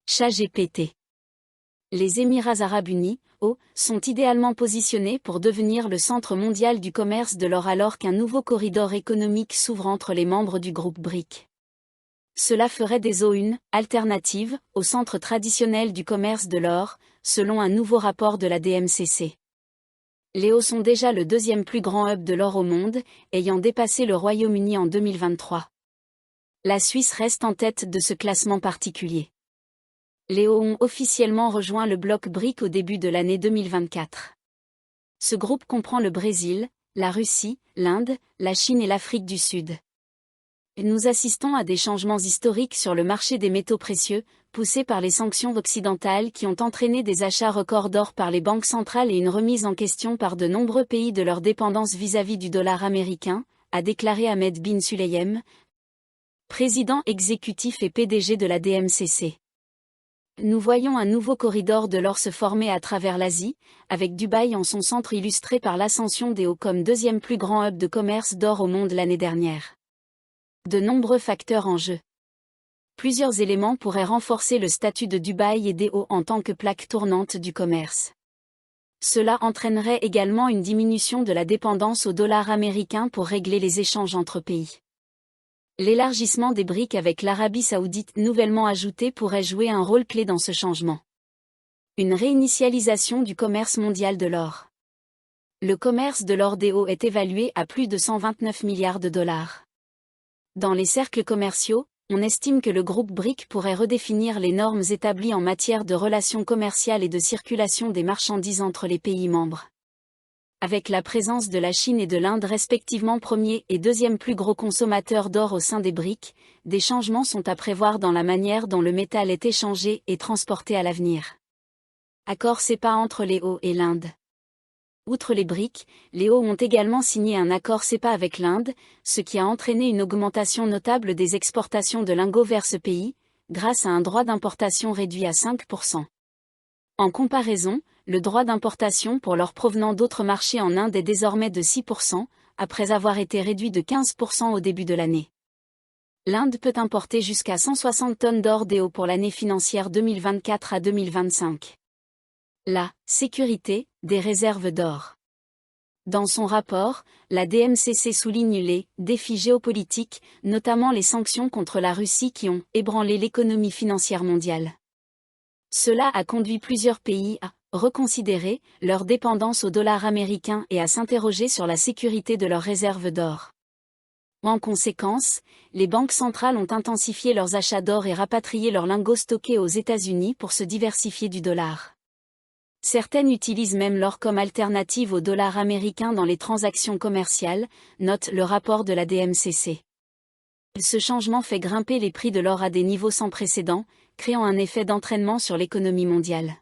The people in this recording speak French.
ChatGPT. Les Émirats arabes unis, sont idéalement positionnés pour devenir le centre mondial du commerce de l'or alors qu'un nouveau corridor économique s'ouvre entre les membres du groupe BRIC. Cela ferait des eaux une alternative au centre traditionnel du commerce de l'or, selon un nouveau rapport de la DMCC. Les hauts sont déjà le deuxième plus grand hub de l'or au monde, ayant dépassé le Royaume-Uni en 2023. La Suisse reste en tête de ce classement particulier. Les hauts ont officiellement rejoint le bloc BRIC au début de l'année 2024. Ce groupe comprend le Brésil, la Russie, l'Inde, la Chine et l'Afrique du Sud. Nous assistons à des changements historiques sur le marché des métaux précieux, poussés par les sanctions occidentales qui ont entraîné des achats records d'or par les banques centrales et une remise en question par de nombreux pays de leur dépendance vis-à-vis du dollar américain, a déclaré Ahmed bin Sulayem, président exécutif et PDG de la DMCC. Nous voyons un nouveau corridor de l'or se former à travers l'Asie, avec Dubaï en son centre illustré par l'ascension des hauts comme deuxième plus grand hub de commerce d'or au monde l'année dernière. De nombreux facteurs en jeu. Plusieurs éléments pourraient renforcer le statut de Dubaï et des hauts en tant que plaque tournante du commerce. Cela entraînerait également une diminution de la dépendance au dollar américain pour régler les échanges entre pays. L'élargissement des BRIC avec l'Arabie saoudite nouvellement ajoutée pourrait jouer un rôle clé dans ce changement. Une réinitialisation du commerce mondial de l'or. Le commerce de l'or des hauts est évalué à plus de 129 milliards de dollars. Dans les cercles commerciaux, on estime que le groupe BRIC pourrait redéfinir les normes établies en matière de relations commerciales et de circulation des marchandises entre les pays membres. Avec la présence de la Chine et de l'Inde respectivement premier et deuxième plus gros consommateurs d'or au sein des BRIC, des changements sont à prévoir dans la manière dont le métal est échangé et transporté à l'avenir. Accord CEPA entre les hauts et l'Inde. Outre les BRIC, les hauts ont également signé un accord CEPA avec l'Inde, ce qui a entraîné une augmentation notable des exportations de lingots vers ce pays, grâce à un droit d'importation réduit à 5%. En comparaison, le droit d'importation pour l'or provenant d'autres marchés en Inde est désormais de 6%, après avoir été réduit de 15% au début de l'année. L'Inde peut importer jusqu'à 160 tonnes d'or des hauts pour l'année financière 2024 à 2025. La sécurité des réserves d'or. Dans son rapport, la DMCC souligne les défis géopolitiques, notamment les sanctions contre la Russie qui ont ébranlé l'économie financière mondiale. Cela a conduit plusieurs pays à reconsidérer leur dépendance au dollar américain et à s'interroger sur la sécurité de leurs réserves d'or. En conséquence, les banques centrales ont intensifié leurs achats d'or et rapatrié leurs lingots stockés aux États-Unis pour se diversifier du dollar. Certaines utilisent même l'or comme alternative au dollar américain dans les transactions commerciales, note le rapport de la DMCC. Ce changement fait grimper les prix de l'or à des niveaux sans précédent, créant un effet d'entraînement sur l'économie mondiale.